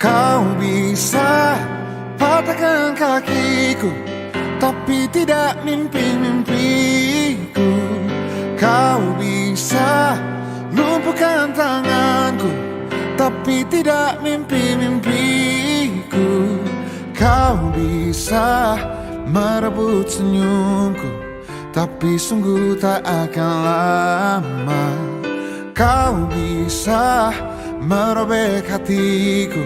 Kau bisa patahkan kakiku, tapi tidak mimpi-mimpiku. Kau bisa lumpuhkan tanganku, tapi tidak mimpi-mimpiku. Kau bisa merebut senyumku, tapi sungguh tak akan lama. Kau bisa merobek hatiku,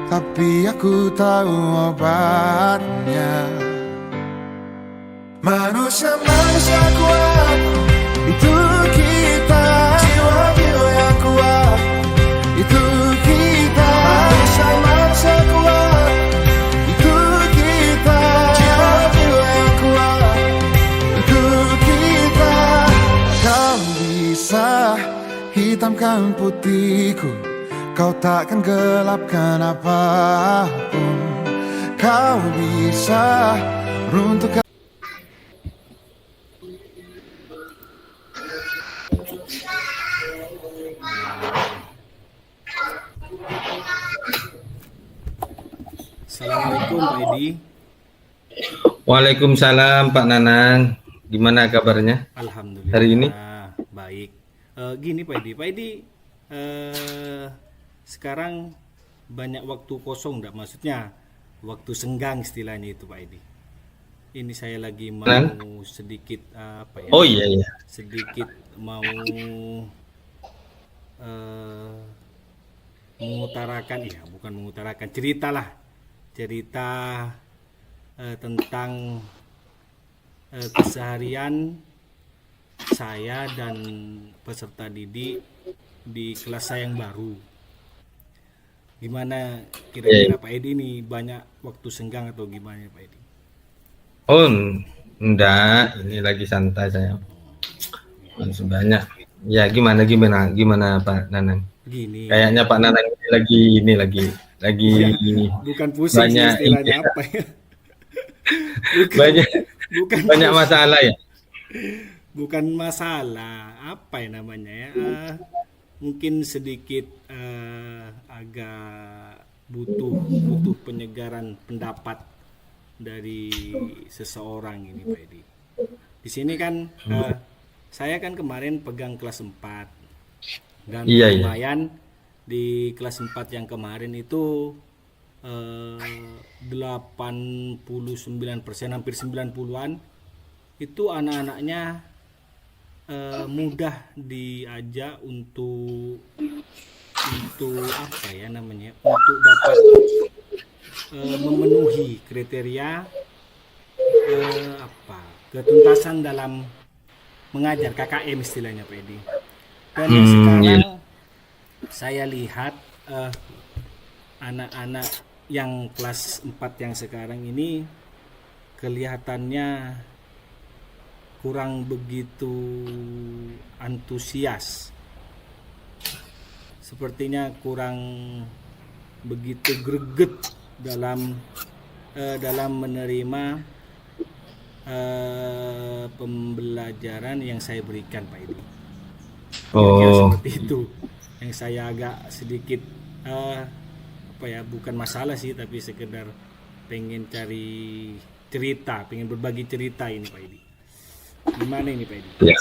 tapi aku tahu obatnya. Manusia-manusia kuat, itu kita. Jiwa-jiwa yang kuat, itu kita. Manusia-manusia kuat, itu kita. Jiwa-jiwa yang kuat, itu kita. Kau bisa hitamkan putihku, kau takkan gelapkan apapun. Kau bisa runtuhkan. Assalamualaikum Pak Edi. Waalaikumsalam Pak Nanang. Gimana kabarnya Alhamdulillah hari ini? baik. Gini Pak Edi, sekarang banyak waktu kosong, enggak? Maksudnya waktu senggang istilahnya itu Pak Edi. Ini saya lagi mau sedikit Oh iya. sedikit mau mengutarakan, bukan mengutarakan, cerita tentang keseharian saya dan peserta didik di kelas saya yang baru. Gimana kira-kira Pak Edi ini banyak waktu senggang atau gimana Pak Edi? Oh enggak, ini lagi santai saya. Masih banyak. Ya gimana Pak Nanang? Gini. Kayaknya Pak Nanang ini lagi bukan pusing banyak istilahnya apa ya? banyak masalah ya. Bukan masalah apa ya namanya ya, mungkin sedikit agak butuh penyegaran pendapat dari seseorang ini Pak Edi. Di sini kan saya kan kemarin pegang kelas 4 dan lumayan di kelas 4 yang kemarin itu 89%, hampir 90-an itu anak-anaknya mudah diajak untuk apa ya namanya, untuk dapat memenuhi kriteria ketuntasan dalam mengajar, KKM istilahnya Pak Edi. Dan sekarang saya lihat anak-anak yang kelas 4 yang sekarang ini kelihatannya kurang begitu antusias, sepertinya kurang begitu greget dalam menerima pembelajaran yang saya berikan Pak Edi. Seperti itu yang saya agak sedikit bukan masalah sih, tapi sekedar pengen cari cerita, pengen berbagi cerita ini Pak Edi. Gimana ini Pak Edi? Ya.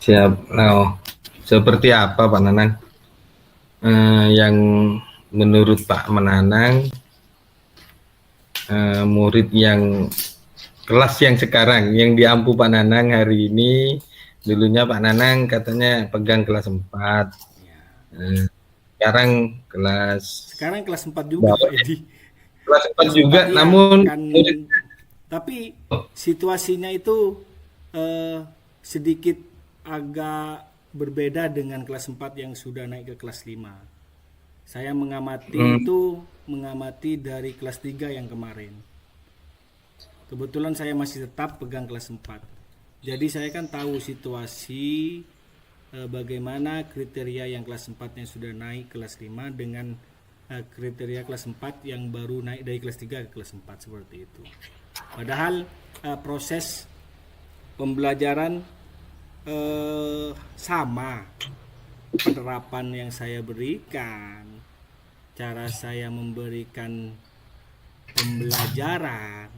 Siap. Nah, seperti apa Pak Nanang? Yang menurut Pak Nanang, murid yang kelas yang sekarang yang diampu Pak Nanang hari ini, dulunya Pak Nanang katanya pegang kelas 4. Ya. Sekarang kelas 4 juga Pak Edi. Kelas 4 juga, namun tapi situasinya itu sedikit agak berbeda dengan kelas 4 yang sudah naik ke kelas 5. Saya mengamati dari kelas 3 yang kemarin. Kebetulan saya masih tetap pegang kelas 4. Jadi saya kan tahu situasi bagaimana kriteria yang kelas 4 yang sudah naik kelas 5 dengan kriteria kelas 4 yang baru naik dari kelas 3 ke kelas 4, seperti itu. Padahal proses pembelajaran sama, penerapan yang saya berikan cara saya memberikan pembelajaran,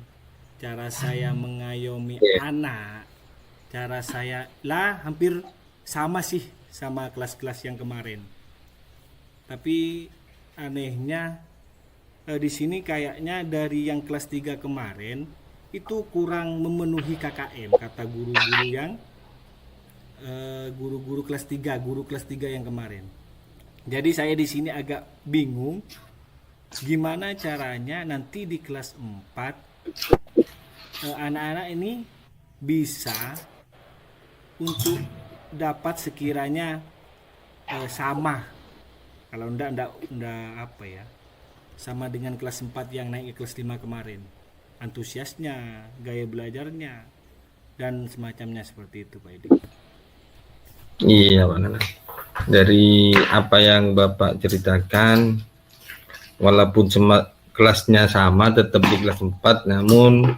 cara saya mengayomi Iya. anak, cara saya lah hampir sama sih sama kelas-kelas yang kemarin. Tapi anehnya di sini kayaknya dari yang kelas 3 kemarin itu kurang memenuhi KKM kata guru-guru yang guru-guru kelas 3, guru kelas 3 yang kemarin. Jadi saya di sini agak bingung gimana caranya nanti di kelas 4 anak-anak ini bisa untuk dapat sekiranya sama, kalau enggak apa ya, sama dengan kelas 4 yang naik ke kelas 5 kemarin, antusiasnya, gaya belajarnya dan semacamnya seperti itu Pak Edi. Iya Pak Nanang. Dari apa yang Bapak ceritakan, walaupun kelasnya sama tetap di kelas 4, namun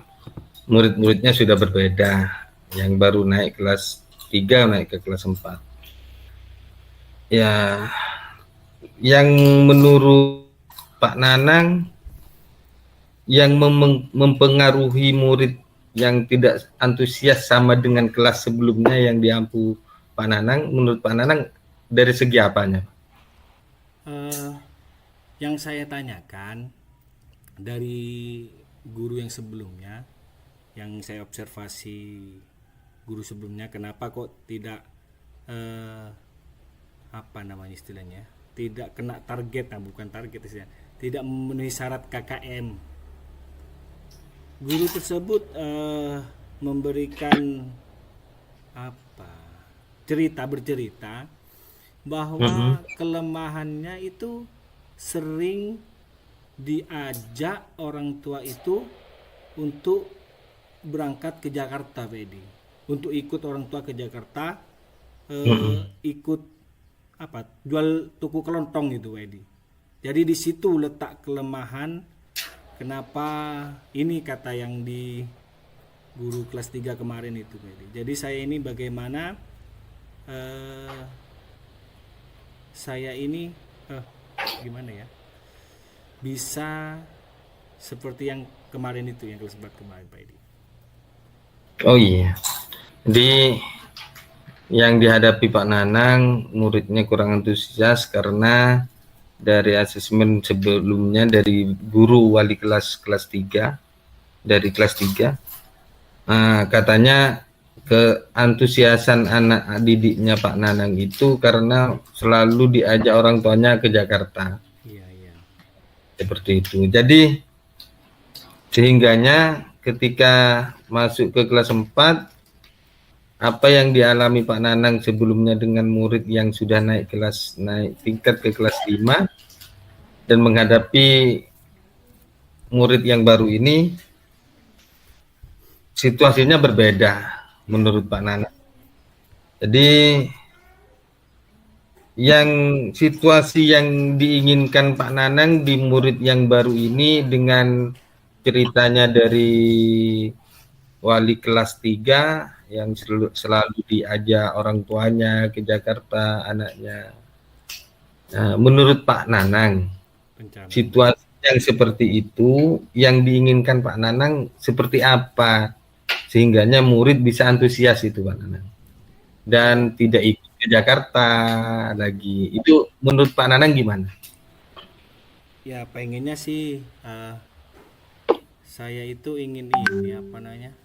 murid-muridnya sudah berbeda. Yang baru naik kelas 3 naik ke kelas 4. Ya, yang menurut Pak Nanang yang mempengaruhi murid yang tidak antusias sama dengan kelas sebelumnya yang diampu Pak Nanang, menurut Pak Nanang dari segi apanya? Yang saya tanyakan dari guru yang sebelumnya, yang saya observasi guru sebelumnya, kenapa kok tidak apa namanya istilahnya, tidak kena target, nah bukan target istilahnya, tidak memenuhi syarat KKM. Guru tersebut memberikan apa, bercerita bahwa kelemahannya itu sering diajak orang tua itu untuk berangkat ke Jakarta, Pedi, untuk ikut orang tua ke Jakarta, ikut apa, jual tuku kelontong itu, Pedi. Jadi di situ letak kelemahan. Kenapa ini kata yang di guru kelas 3 kemarin itu, Pedi. Jadi saya ini bagaimana saya ini gimana ya, bisa seperti yang kemarin itu, yang kelas 4 kemarin Pak Edi. Oh iya, jadi yang dihadapi Pak Nanang, muridnya kurang antusias karena dari asesmen sebelumnya dari guru wali kelas 3, dari kelas 3, katanya keantusiasan anak didiknya Pak Nanang itu karena selalu diajak orang tuanya ke Jakarta. Iya, iya. Seperti itu. Jadi sehingganya ketika masuk ke kelas 4, apa yang dialami Pak Nanang sebelumnya dengan murid yang sudah naik tingkat ke kelas 5 dan menghadapi murid yang baru ini, situasinya berbeda menurut Pak Nanang. Jadi yang situasi yang diinginkan Pak Nanang di murid yang baru ini dengan ceritanya dari wali kelas 3 yang selalu diajak orang tuanya ke Jakarta anaknya. Nah, menurut Pak Nanang, situasi yang seperti itu yang diinginkan Pak Nanang seperti apa sehingganya murid bisa antusias itu Pak Nanang dan tidak ikut ke Jakarta lagi? Itu menurut Pak Nanang gimana? Ya pengennya sih saya itu ingin ini apa namanya,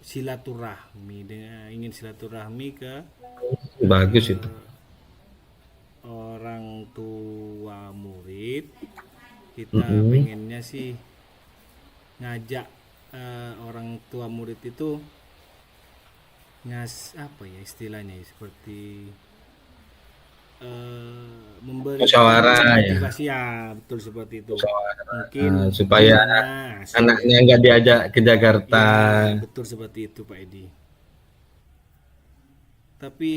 silaturahmi, ingin silaturahmi ke Bagus itu. orang tua murid. Kita pengennya sih ngajak orang tua murid itu apa ya istilahnya, seperti memberi musyawarah ya. motivasi, ya betul seperti itu. Mungkin supaya anaknya nggak diajak ke Jakarta. Ya, betul seperti itu Pak Edi. Tapi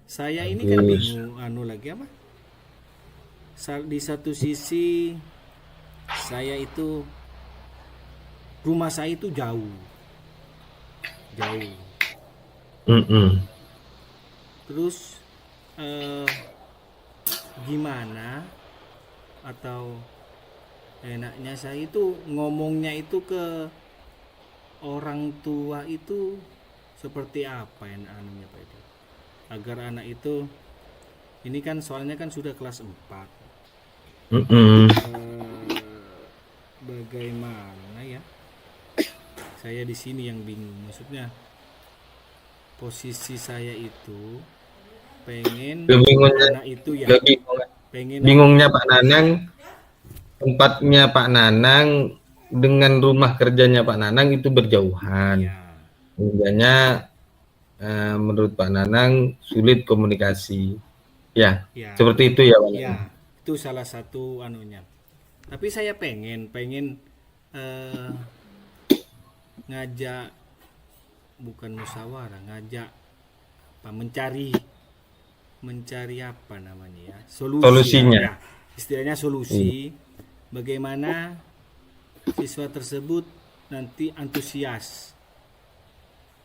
saya ini kan bingung lagi apa? Di satu sisi saya itu, rumah saya itu jauh. Terus eh, gimana atau enaknya saya itu ngomongnya itu ke orang tua itu seperti apa yang anunya Pak itu, agar anak itu, ini kan soalnya kan sudah kelas 4, Mm-mm. bagaimana ya, saya di sini yang bingung, maksudnya posisi saya itu pengen Kebingungan, anak itu ya, kebingungan, pengen bingungnya Pak Nanang, tempatnya Pak Nanang dengan rumah kerjanya Pak Nanang itu berjauhan. ya, Sebenarnya menurut Pak Nanang sulit komunikasi. Ya, ya, seperti itu ya Pak Nanang. ya, itu salah satu anunya. Tapi saya pengen eh, ngajak, bukan musyawarah, ngajak apa, mencari apa namanya ya, solusi Solusinya. ya, istilahnya solusi, bagaimana siswa tersebut nanti antusias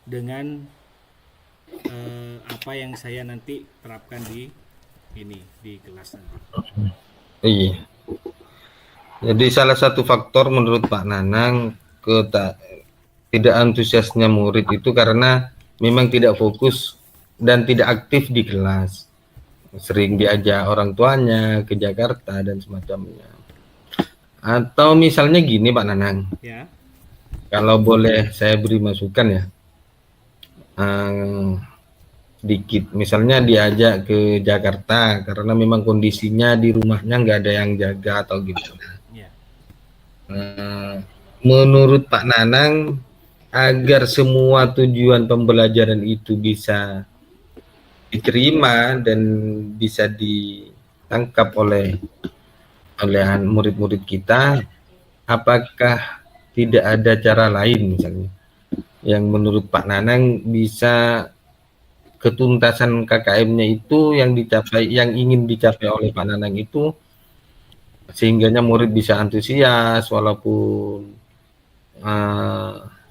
dengan apa yang saya nanti terapkan di ini di kelas nanti. Iya. Jadi salah satu faktor menurut Pak Nanang tidak antusiasnya murid itu karena memang tidak fokus dan tidak aktif di kelas. Sering diajak orang tuanya ke Jakarta dan semacamnya. Atau misalnya gini Pak Nanang, Ya, kalau boleh saya beri masukan ya, sedikit. Misalnya diajak ke Jakarta karena memang kondisinya di rumahnya nggak ada yang jaga atau gitu. ya, Menurut Pak Nanang, agar semua tujuan pembelajaran itu bisa diterima dan bisa ditangkap oleh murid-murid kita, apakah tidak ada cara lain misalnya yang menurut Pak Nanang bisa ketuntasan KKM-nya itu yang ingin dicapai oleh Pak Nanang itu, sehingganya murid bisa antusias walaupun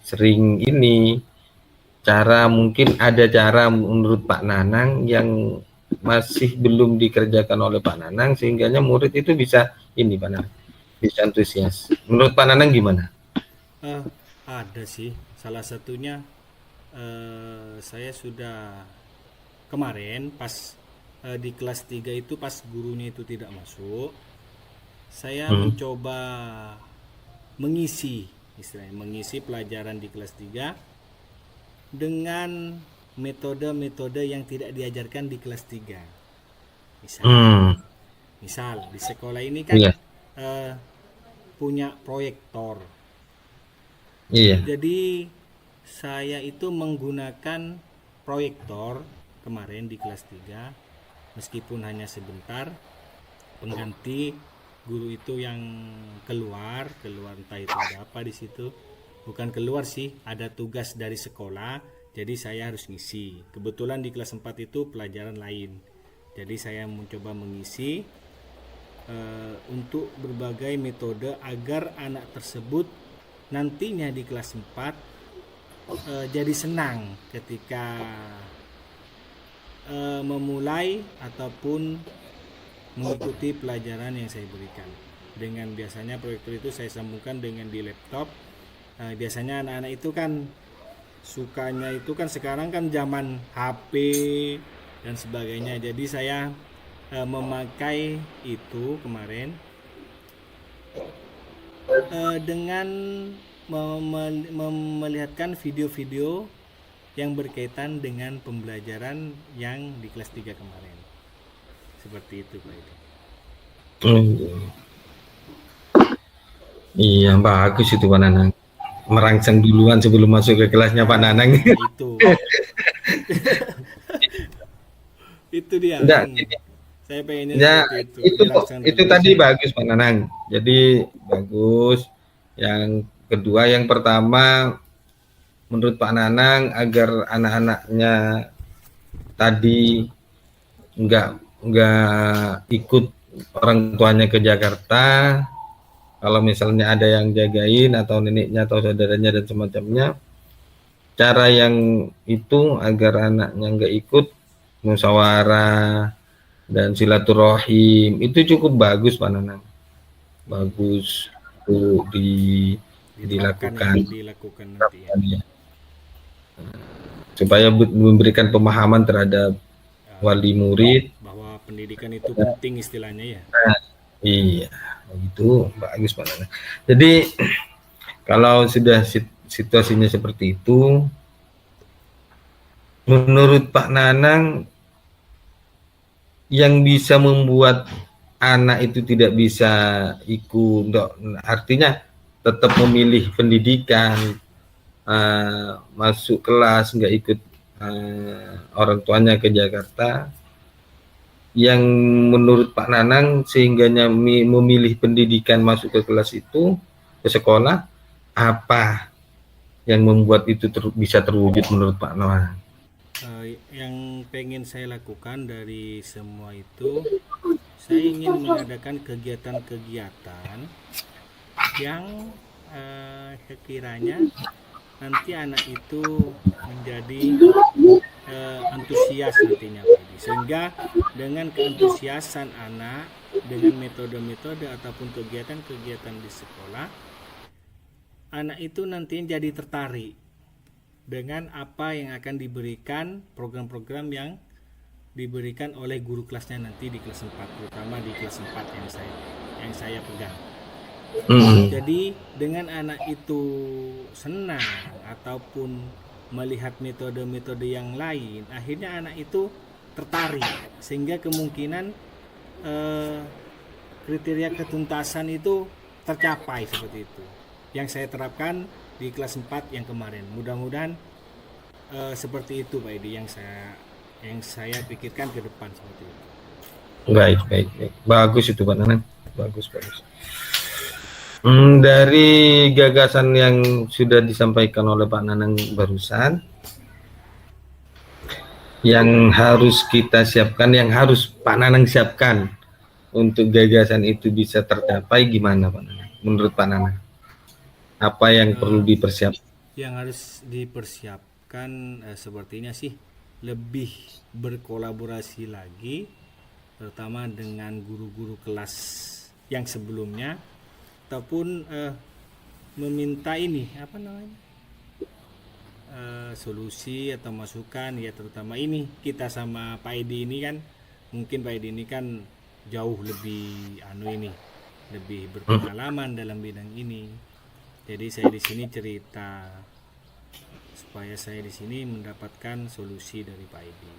sering ini, mungkin ada cara menurut Pak Nanang yang masih belum dikerjakan oleh Pak Nanang sehingganya murid itu bisa ini Pak Nanang, bisa antusias. Menurut Pak Nanang gimana? ada sih, salah satunya saya sudah kemarin pas di kelas 3 itu, pas gurunya itu tidak masuk, saya mencoba mengisi pelajaran di kelas 3 dengan metode-metode yang tidak diajarkan di kelas 3. Misal di sekolah ini kan Iya. punya proyektor. Iya. Jadi saya itu menggunakan proyektor kemarin di kelas 3, meskipun hanya sebentar, pengganti guru itu yang keluar entah itu ada apa di situ, bukan keluar sih, ada tugas dari sekolah, jadi saya harus ngisi. Kebetulan di kelas 4 itu pelajaran lain, jadi saya mencoba mengisi untuk berbagai metode agar anak tersebut nantinya di kelas 4 jadi senang ketika memulai ataupun mengikuti pelajaran yang saya berikan. Dengan biasanya proyektor itu saya sambungkan dengan di laptop. Biasanya anak-anak itu kan sukanya itu kan sekarang kan zaman HP dan sebagainya. Jadi saya memakai itu kemarin dengan melihatkan video-video yang berkaitan dengan pembelajaran yang di kelas 3 kemarin. Seperti itu Pak itu. Iya, bagus itu Pak Nanang. Merangsang duluan sebelum masuk ke kelasnya Pak Nanang. Itu. Itu dia. Enggak, Saya pengennya ya, seperti itu. itu tadi bagus Pak Nanang. Jadi bagus. Yang kedua, yang pertama, menurut Pak Nanang agar anak-anaknya tadi nggak ikut orang tuanya ke Jakarta, kalau misalnya ada yang jagain atau neneknya atau saudaranya dan semacamnya, cara yang itu agar anaknya nggak ikut, musyawarah dan silaturahim itu cukup bagus Pak Nanang. Bagus untuk diterapkan dilakukan ya, dilakukan nanti ya. ya. Supaya memberikan pemahaman terhadap wali murid. Bahwa pendidikan itu penting istilahnya ya. Iya, itu bagus Pak Nanang. Jadi kalau sudah situasinya seperti itu, menurut Pak Nanang yang bisa membuat anak itu tidak bisa ikut, artinya tetap memilih pendidikan, masuk kelas, nggak ikut orang tuanya ke Jakarta, yang menurut Pak Nanang sehingganya memilih pendidikan masuk ke kelas itu, ke sekolah, apa yang membuat itu bisa terwujud menurut Pak Nanang? Yang pengen saya lakukan dari semua itu, saya ingin mengadakan kegiatan-kegiatan yang sekiranya nanti anak itu menjadi antusias nantinya, sehingga dengan keantusiasan anak dengan metode-metode ataupun kegiatan-kegiatan di sekolah, anak itu nantinya jadi tertarik dengan apa yang akan diberikan, program-program yang diberikan oleh guru kelasnya nanti di kelas 4, terutama di kelas 4 yang saya pegang. Jadi dengan anak itu senang ataupun melihat metode-metode yang lain, akhirnya anak itu tertarik, sehingga kemungkinan kriteria ketuntasan itu tercapai seperti itu yang saya terapkan di kelas 4 yang kemarin. Mudah-mudahan seperti itu Pak Edi yang saya pikirkan ke depan seperti itu. Baik. Bagus itu Pak Nanang. Bagus. Dari gagasan yang sudah disampaikan oleh Pak Nanang barusan, yang harus kita siapkan, yang harus Pak Nanang siapkan untuk gagasan itu bisa tercapai, gimana Pak Nanang? Menurut Pak Nanang, apa yang perlu dipersiapkan? Yang harus dipersiapkan sepertinya sih lebih berkolaborasi lagi, terutama dengan guru-guru kelas yang sebelumnya, ataupun meminta solusi atau masukan ya, terutama ini kita sama Pak Edi ini kan, mungkin Pak Edi ini kan jauh lebih lebih berpengalaman dalam bidang ini. Jadi saya di sini cerita supaya saya di sini mendapatkan solusi dari Pak Edi.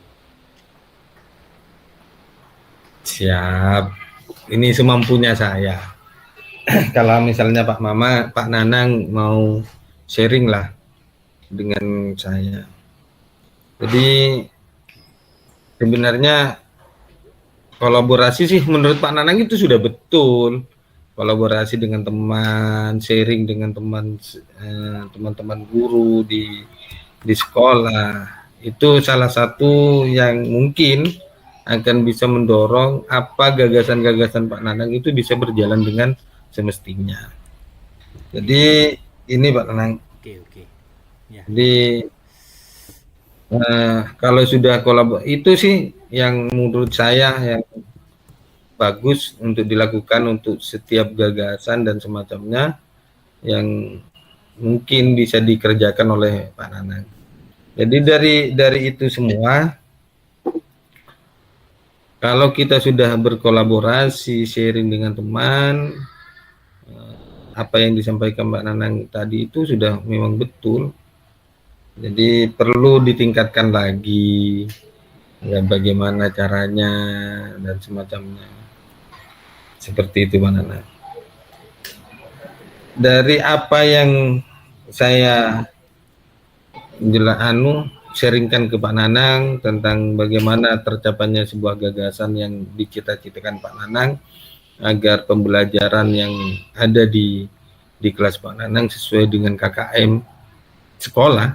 Siap. Ini semampunya saya. Kalau misalnya Pak Nanang mau sharing lah dengan saya. Jadi sebenarnya kolaborasi sih menurut Pak Nanang itu sudah betul. Kolaborasi dengan teman, sharing dengan teman-teman guru di sekolah, itu salah satu yang mungkin akan bisa mendorong apa gagasan-gagasan Pak Nanang itu bisa berjalan dengan semestinya. Jadi ini Pak Nanang. Oke. Ya. Jadi kalau sudah kolaborasi itu sih yang menurut saya yang bagus untuk dilakukan untuk setiap gagasan dan semacamnya yang mungkin bisa dikerjakan oleh Pak Nanang. Jadi dari itu semua, kalau kita sudah berkolaborasi, sharing dengan teman, apa yang disampaikan Pak Nanang tadi itu sudah memang betul. Jadi perlu ditingkatkan lagi ya, bagaimana caranya dan semacamnya. Seperti itu Pak Nanang. Dari apa yang saya sharingkan ke Pak Nanang tentang bagaimana tercapainya sebuah gagasan yang dicita-citakan Pak Nanang agar pembelajaran yang ada di kelas Pak Nanang sesuai dengan KKM sekolah.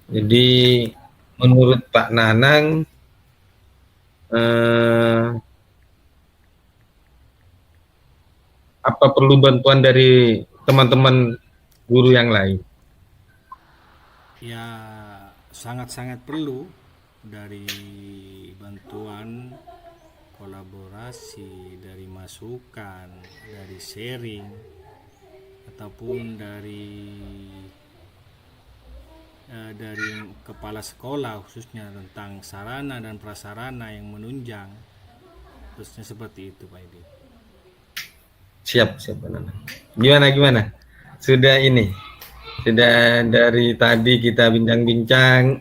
Jadi menurut Pak Nanang apa perlu bantuan dari teman-teman guru yang lain? Ya sangat-sangat perlu, dari bantuan, kolaborasi, dari masukan, dari sharing, ataupun dari kepala sekolah khususnya tentang sarana dan prasarana yang menunjang, khususnya seperti itu Pak Edi. Siap, siap Pak Nanang. Gimana? Sudah dari tadi kita bincang-bincang.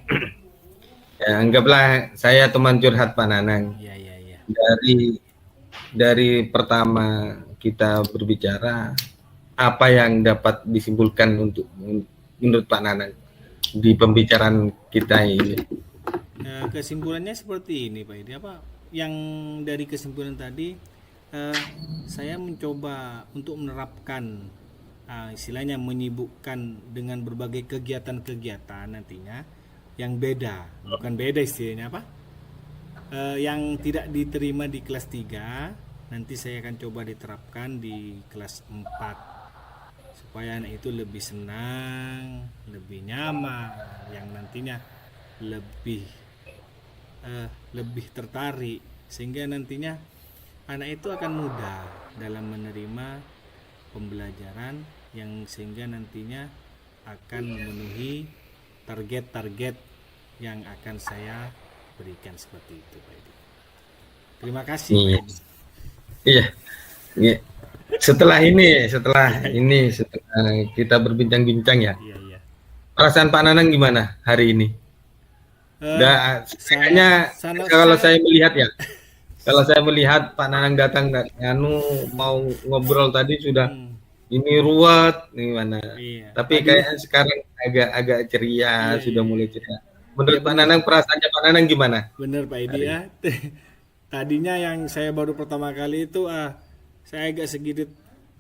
Ya, anggaplah saya teman curhat Pak Nanang. Iya. Dari pertama kita berbicara, apa yang dapat disimpulkan menurut Pak Nanang di pembicaraan kita ini? Kesimpulannya seperti ini Pak Edi. Yang dari kesimpulan tadi, saya mencoba untuk menerapkan, istilahnya menyibukkan dengan berbagai kegiatan-kegiatan nantinya yang beda, bukan beda istilahnya yang tidak diterima di kelas 3 nanti saya akan coba diterapkan di kelas 4 supaya anak itu lebih senang, lebih nyaman, yang nantinya lebih tertarik, sehingga nantinya anak itu akan mudah dalam menerima pembelajaran yang sehingga nantinya akan memenuhi target-target yang akan saya berikan seperti itu Pak Edi. Terima kasih Pak Edi. Iya. Setelah kita berbincang-bincang ya. Iya. Perasaan Pak Nanang gimana hari ini? Kayaknya kalau saya melihat Pak Nanang datang mau ngobrol tadi sudah ini ruwet gimana. Iya. Tapi kayaknya sekarang agak ceria, sudah mulai ceria. Menurut Pak Nanang, perasaannya Pak Nanang gimana? Benar Pak Edi ya. Tadinya yang saya baru pertama kali itu saya agak sedikit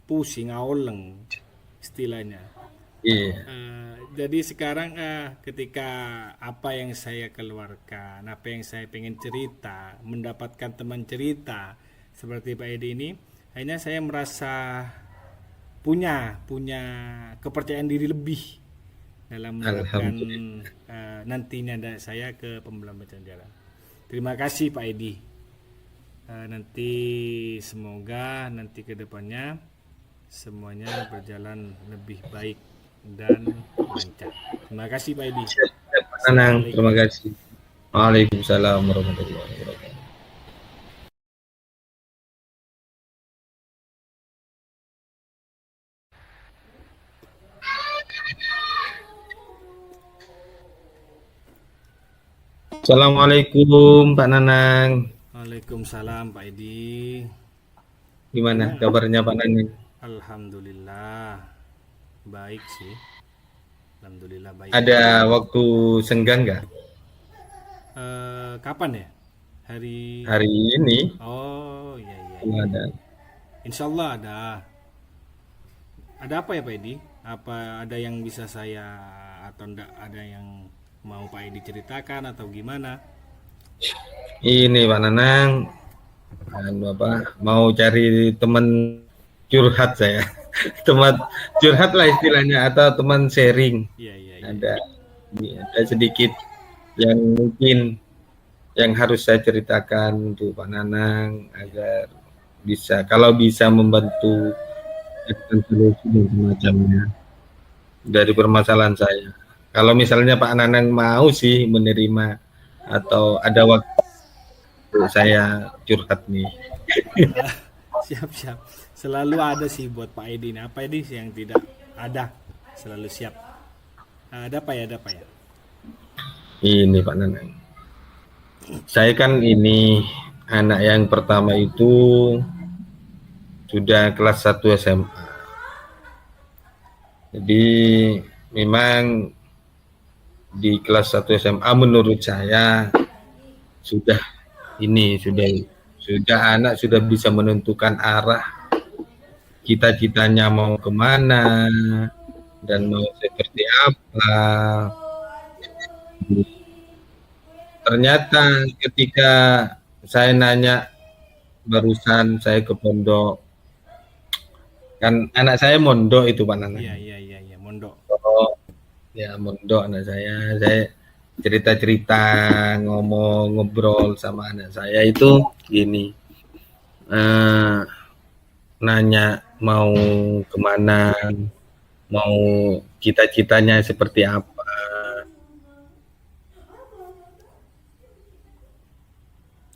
pusing, awleng istilahnya. Iya. Jadi sekarang ketika apa yang saya keluarkan, apa yang saya pengen cerita, mendapatkan teman cerita seperti Pak Edi ini, akhirnya saya merasa punya kepercayaan diri lebih dalam menerapkan nantinya saya ke pembelajaran jarak. Terima kasih Pak Edi. Nanti semoga nanti kedepannya semuanya berjalan lebih baik dan lancar. Terima kasih Pak Edi. Pak Nanang, terima kasih. Waalaikumsalam warahmatullahi wabarakatuh. Assalamualaikum Pak Nanang. Waalaikumsalam Pak Edi. Gimana kabarnya Pak Nanang? Alhamdulillah baik sih. Alhamdulillah baik. Ada waktu senggang nggak? Kapan ya? Hari ini? Oh iya. Ada. Insya Allah ada. Ada apa ya Pak Edi? Apa ada yang bisa saya atau enggak ada yang mau Pak Edi ceritakan atau gimana? Ini Pak Nanang, mau cari teman curhat saya, teman curhat lah istilahnya atau teman sharing. Iya. Ada sedikit yang mungkin yang harus saya ceritakan untuk Pak Nanang agar kalau bisa membantu solusi dan semacamnya dari permasalahan saya. Kalau misalnya Pak Nanang mau sih menerima atau ada waktu saya curhat nih. Siap. Selalu ada sih buat Pak Edi. Apa Edi yang tidak ada? Selalu siap. Ada apa ya? Ini Pak Nanang. Saya kan ini anak yang pertama itu sudah kelas 1 SMA. Jadi memang di kelas 1 SMA menurut saya sudah anak sudah bisa menentukan arah cita-citanya mau kemana dan mau seperti apa. Ternyata ketika saya nanya barusan saya ke pondok, kan anak saya mondok itu Pak Nanang. Iya, mondok. Ya mondok anak saya cerita-cerita, ngomong, ngobrol sama anak saya itu gini, eh, nanya mau kemana, mau cita-citanya seperti apa.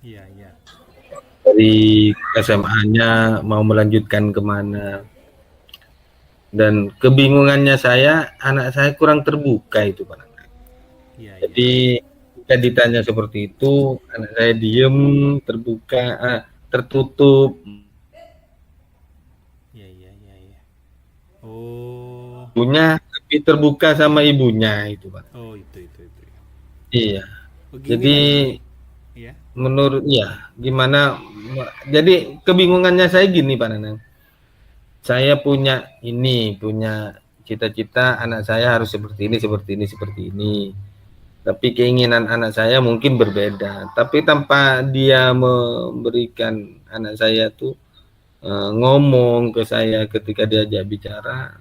Iya, iya. Dari SMA-nya mau melanjutkan kemana. Dan kebingungannya saya, anak saya kurang terbuka itu Pak. Iya, iya. Jadi ketika ditanya seperti itu, anak saya diem, terbuka, tertutup. Iya, iya, iya, iya. Oh, Ibunya lebih terbuka sama ibunya itu Pak. oh itu. Iya. Begini Jadi Pak Edi. Ya. menurut ya gimana? Jadi kebingungannya saya gini Pak Nanang. Saya punya cita-cita anak saya harus seperti ini, seperti ini, seperti ini. Tapi keinginan anak saya mungkin berbeda. Tapi tanpa dia memberikan anak saya tuh ngomong ke saya ketika diajak bicara,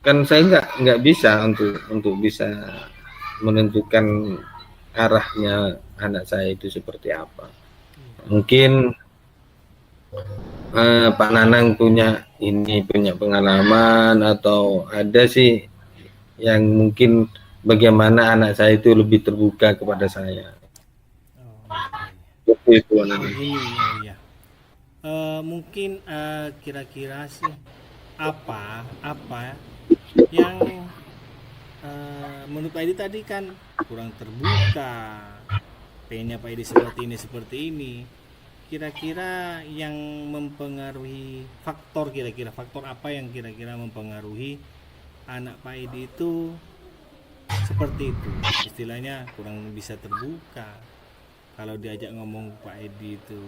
kan saya nggak bisa untuk bisa menentukan arahnya anak saya itu seperti apa. Mungkin Pak Nanang punya pengalaman atau ada sih yang mungkin bagaimana anak saya itu lebih terbuka kepada saya. Oh, Seperti itu Pak begini, oh ya. Mungkin kira-kira sih apa yang menurut Pak Edi tadi kan kurang terbuka, pengennya Pak Edi seperti ini. Kira-kira yang mempengaruhi faktor apa yang kira-kira mempengaruhi anak Pak Edi itu seperti itu, istilahnya kurang bisa terbuka. Kalau diajak ngomong Pak Edi itu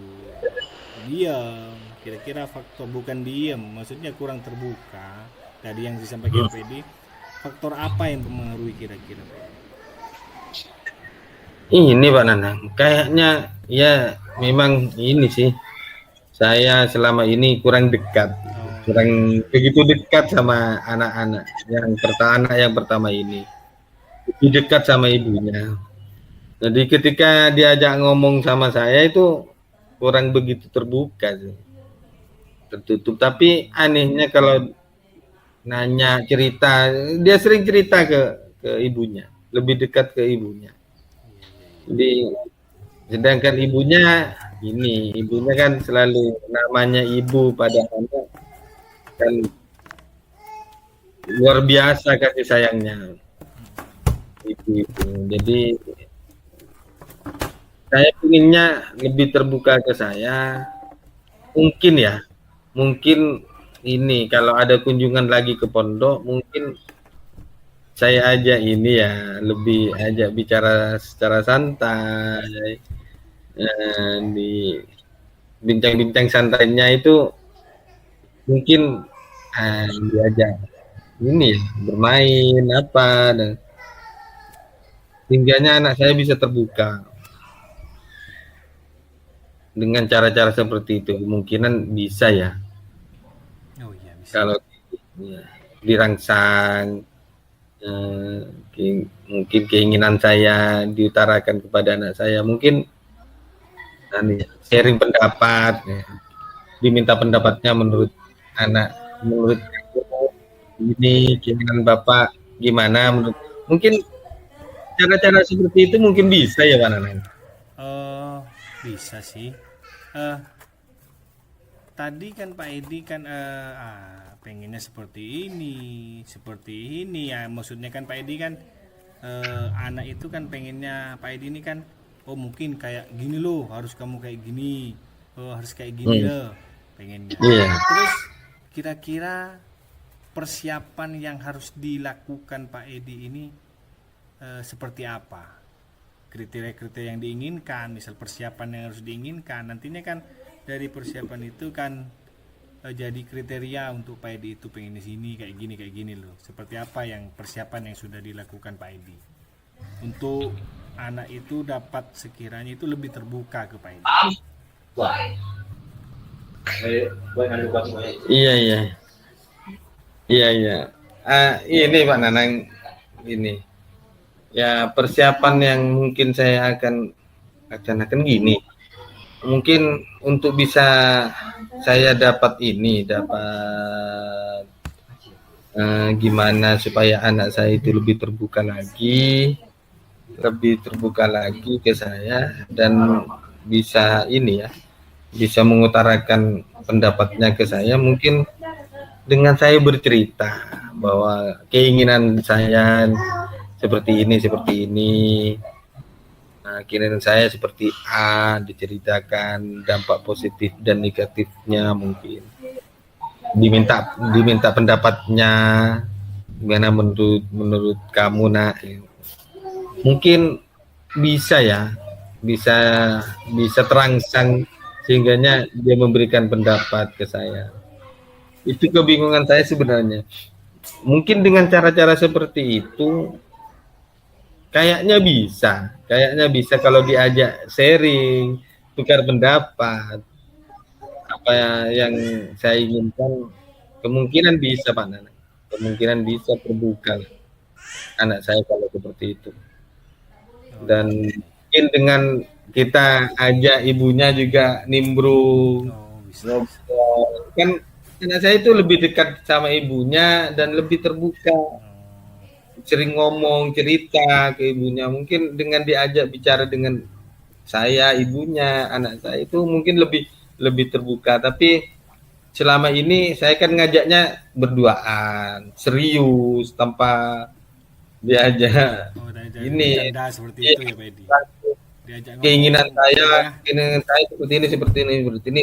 diam, kira-kira faktor bukan diam, maksudnya kurang terbuka. Tadi yang disampaikan Pak Edi, faktor apa yang mempengaruhi kira-kira Pak Edi? Ini Pak Nanang, kayaknya ya memang ini sih, saya selama ini kurang begitu dekat sama anak-anak yang pertama ini, lebih dekat sama ibunya. Jadi ketika diajak ngomong sama saya itu kurang begitu terbuka sih, tertutup. Tapi anehnya kalau nanya cerita, dia sering cerita ke ibunya, lebih dekat ke ibunya. Jadi sedangkan ibunya kan selalu namanya ibu pada anak kan luar biasa kasih sayangnya ibu itu. Jadi saya inginnya lebih terbuka ke saya. Mungkin ini kalau ada kunjungan lagi ke pondok, mungkin saya ajak lebih ajak bicara secara santai, di bincang-bincang santainya itu mungkin diajak bermain apa, dan hingganya anak saya bisa terbuka dengan cara-cara seperti itu. Kemungkinan bisa ya. Oh iya, bisa. Kalau dirangsang, mungkin keinginan saya diutarakan kepada anak saya, mungkin sharing pendapat, diminta pendapatnya menurut ini keinginan Bapak gimana, mungkin cara-cara seperti itu mungkin bisa ya Pak Nanang. Bisa sih. Tadi kan Pak Edi kan pengennya seperti ini ya, maksudnya kan Pak Edi kan anak itu kan pengennya Pak Edi ini kan, oh mungkin kayak gini loh, harus kamu kayak gini, oh harus kayak gini loh pengennya. Terus kira-kira persiapan yang harus dilakukan Pak Edi ini seperti apa? Kriteria-kriteria yang diinginkan, misal persiapan yang harus diinginkan, nantinya kan dari persiapan itu kan jadi kriteria untuk Pak Edi itu pengen di sini kayak gini loh. Seperti apa yang persiapan yang sudah dilakukan Pak Edi untuk anak itu dapat sekiranya itu lebih terbuka ke Pak Edi. Iya. Ini Pak Nanang, ini Ya, persiapan yang mungkin saya akan gini. Mungkin untuk bisa saya dapat gimana supaya anak saya itu lebih terbuka lagi ke saya dan bisa bisa mengutarakan pendapatnya ke saya, mungkin dengan saya bercerita bahwa keinginan saya seperti ini. Nah, keinginan saya seperti A, diceritakan dampak positif dan negatifnya, mungkin diminta pendapatnya gimana menurut kamu, nak. Mungkin bisa bisa bisa terangsang sehingganya dia memberikan pendapat ke saya. Itu kebingungan saya sebenarnya. Mungkin dengan cara-cara seperti itu kayaknya bisa kalau diajak sharing, tukar pendapat, apa yang saya inginkan, kemungkinan bisa, Pak Nana. Kemungkinan bisa terbuka anak saya kalau seperti itu. Dan mungkin dengan kita ajak ibunya juga nimbrung, ngobrol. Kan anak saya itu lebih dekat sama ibunya dan lebih terbuka, sering ngomong cerita ke ibunya. Mungkin dengan diajak bicara dengan saya, ibunya, anak saya itu mungkin lebih terbuka. Tapi selama ini saya kan ngajaknya berduaan, serius, tanpa diajak ini seperti itu ya Pak Edi. Diajak keinginan ngomong, saya seperti ini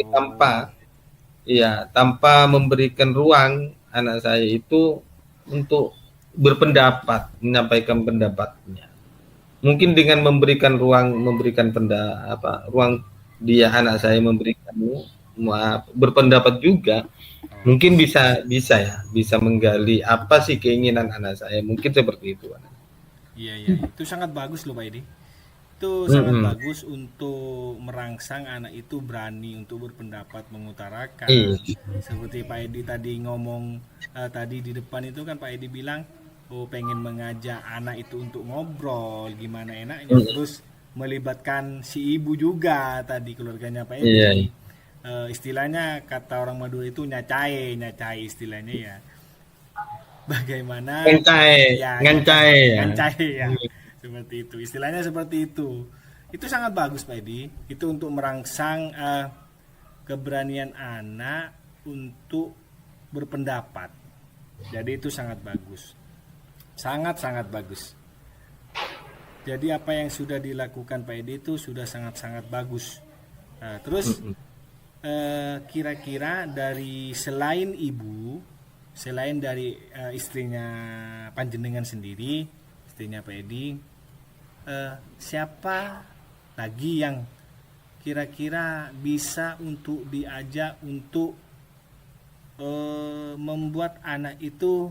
tanpa memberikan ruang anak saya itu untuk berpendapat, menyampaikan pendapatnya. Mungkin dengan memberikan ruang dia, anak saya memberikan berpendapat juga, mungkin bisa menggali apa sih keinginan anak saya, mungkin seperti itu. Iya, itu sangat bagus loh Pak Edi. Itu sangat bagus untuk merangsang anak itu berani untuk berpendapat, mengutarakan. Seperti Pak Edi tadi ngomong tadi di depan itu kan Pak Edi bilang, pengen mengajak anak itu untuk ngobrol gimana enaknya, terus melibatkan si ibu juga tadi, keluarganya Pak Edi. Istilahnya kata orang Madura itu nyacai istilahnya ya. Bagaimana ngancai ya. Seperti itu, istilahnya seperti itu. Itu sangat bagus Pak Edi. Itu untuk merangsang keberanian anak untuk berpendapat. Jadi itu sangat bagus. Sangat bagus. Jadi apa yang sudah dilakukan Pak Edi itu sudah sangat bagus. Terus kira-kira dari selain ibu, selain dari istrinya panjenengan sendiri, istrinya Pak Edi, siapa lagi yang kira-kira bisa untuk diajak untuk membuat anak itu,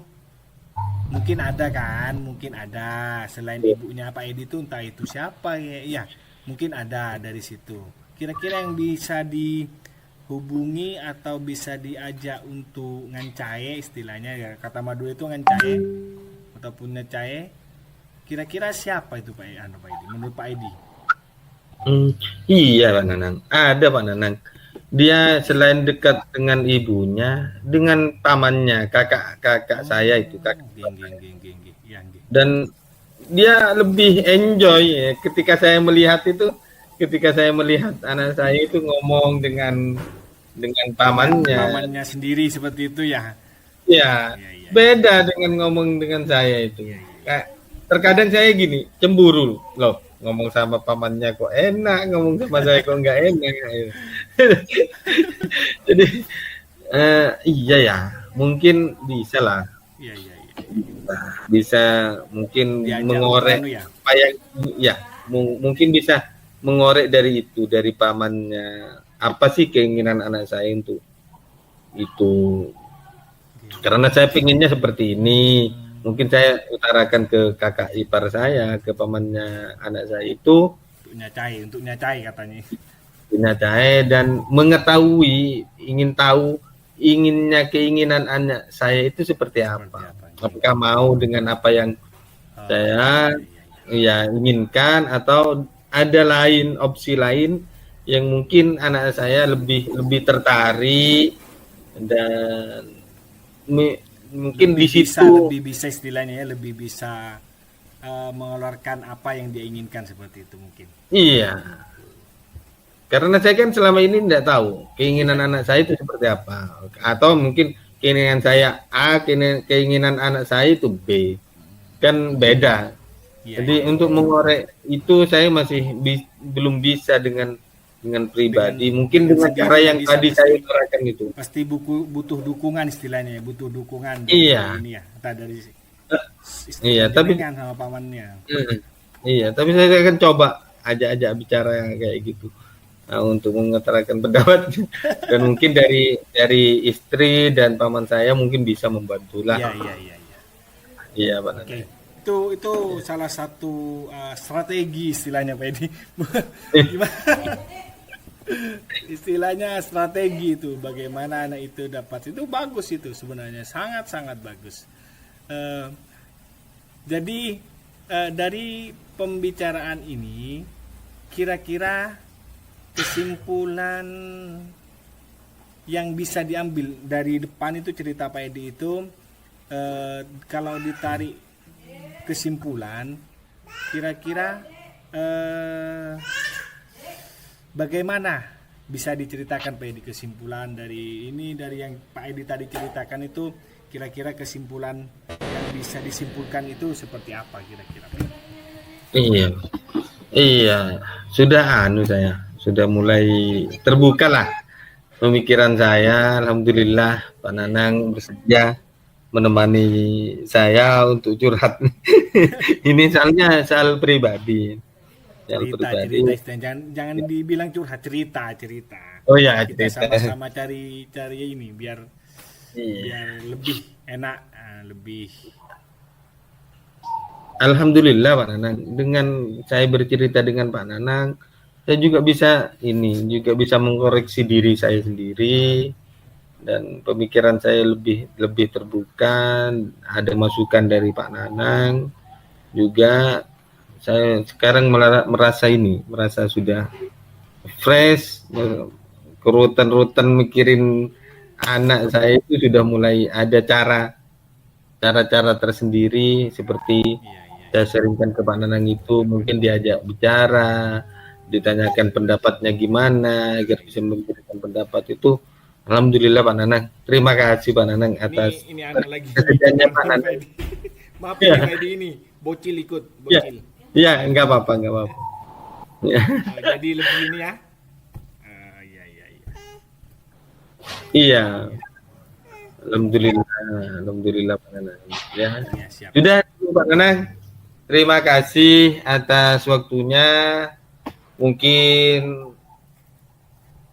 mungkin ada selain ibunya Pak Edi itu, entah itu siapa ya, mungkin ada dari situ. Kira-kira yang bisa dihubungi atau bisa diajak untuk ngancai, istilahnya ya, kata Madura itu ngancai ataupun ngecae, kira-kira siapa itu Pak Edi, menurut Pak Edi? Iya Pak Nanang, ada Pak Nanang. Dia selain dekat dengan ibunya, dengan pamannya, kakak saya itu, dan dia lebih enjoy ya, ketika saya melihat anak saya itu ngomong dengan pamannya sendiri seperti itu ya. Ya, beda dengan ngomong dengan saya itu. Terkadang saya gini, cemburu loh, ngomong sama pamannya kok enak, ngomong sama saya kok nggak enak. Jadi iya ya, mungkin bisa lah. Bisa mungkin mengorek apa yang mungkin bisa mengorek dari pamannya, apa sih keinginan anak saya untuk itu. Karena saya pinginnya seperti ini, mungkin saya utarakan ke kakak ipar saya, ke pamannya anak saya itu untuk nyacai katanya. Nyacai dan mengetahui, keinginan anak saya itu seperti apa. Apakah mau dengan apa yang saya ya inginkan, atau ada lain opsi lain yang mungkin anak saya lebih tertarik, dan mungkin di situ lebih bisa istilahnya ya, lebih bisa mengeluarkan apa yang dia inginkan, seperti itu mungkin. iya. Karena saya kan selama ini tidak tahu keinginan anak saya itu seperti apa, atau mungkin keinginan saya A, keinginan anak saya itu B, kan beda. Iya, Jadi untuk mengorek itu saya masih belum bisa dengan pribadi, mungkin dengan sendiri cara yang bisa, tadi saya utarakan itu. pasti butuh dukungan istilahnya, butuh dukungan Iya. dari ini ya, entah dari istri Iya, tapi sama pamannya. iya, tapi saya akan coba ajak-ajak bicara yang kayak gitu. Nah, untuk mengutarakan pendapat, dan mungkin dari istri dan paman saya mungkin bisa membantu lah. Iya. Iya, Pak. Oke. Itu salah satu strategi istilahnya Pak Edi. Gimana? Istilahnya strategi itu, bagaimana anak itu dapat, itu bagus, itu sebenarnya sangat bagus. Jadi dari pembicaraan ini, kira-kira kesimpulan yang bisa diambil dari depan itu, cerita Pak Edi itu, kalau ditarik kesimpulan, kira-kira bagaimana bisa diceritakan Pak Edi kesimpulan dari ini, dari yang Pak Edi tadi ceritakan itu, kira-kira kesimpulan yang bisa disimpulkan itu seperti apa kira-kira? Iya, sudah saya sudah mulai terbuka lah pemikiran saya. Alhamdulillah Pak Nanang bersedia menemani saya untuk curhat. Ini soal pribadi. Cerita. Jangan dibilang curhat, cerita. Oh ya, Kita cerita. sama-sama cari ini biar lebih enak, lebih. Alhamdulillah Pak Nanang, dengan saya bercerita dengan Pak Nanang, saya juga bisa mengkoreksi diri saya sendiri, dan pemikiran saya lebih terbuka. Ada masukan dari Pak Nanang juga. Saya sekarang merasa sudah fresh, kerutan mikirin anak saya itu sudah mulai ada cara-cara tersendiri, seperti saya sharingkan ke Pak Nanang itu, mungkin diajak bicara, ditanyakan pendapatnya gimana agar bisa memberikan pendapat itu. Alhamdulillah Pak Nanang, terima kasih Pak Nanang atas ini anak lagi kesediaannya Pak Nanang. Maaf ya Pak Edi, ini bocil. Iya, enggak apa-apa. Ya. Jadi lebih ini ya. Iya. Alhamdulillah Pak Nanang. Ya. Siap. Sudah Pak Nanang. Terima kasih atas waktunya. Mungkin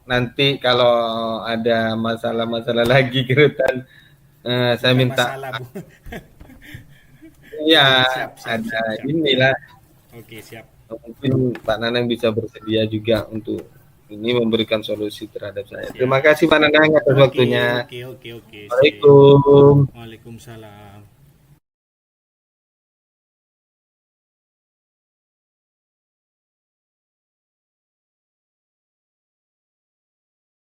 nanti kalau ada masalah-masalah lagi kerutan, saya minta. Iya, ada inilah. Oke, siap. Mungkin Pak Nanang bisa bersedia juga untuk ini memberikan solusi terhadap saya. Terima kasih Pak Nanang atas waktunya. Oke. Waalaikumsalam. Waalaikumsalam.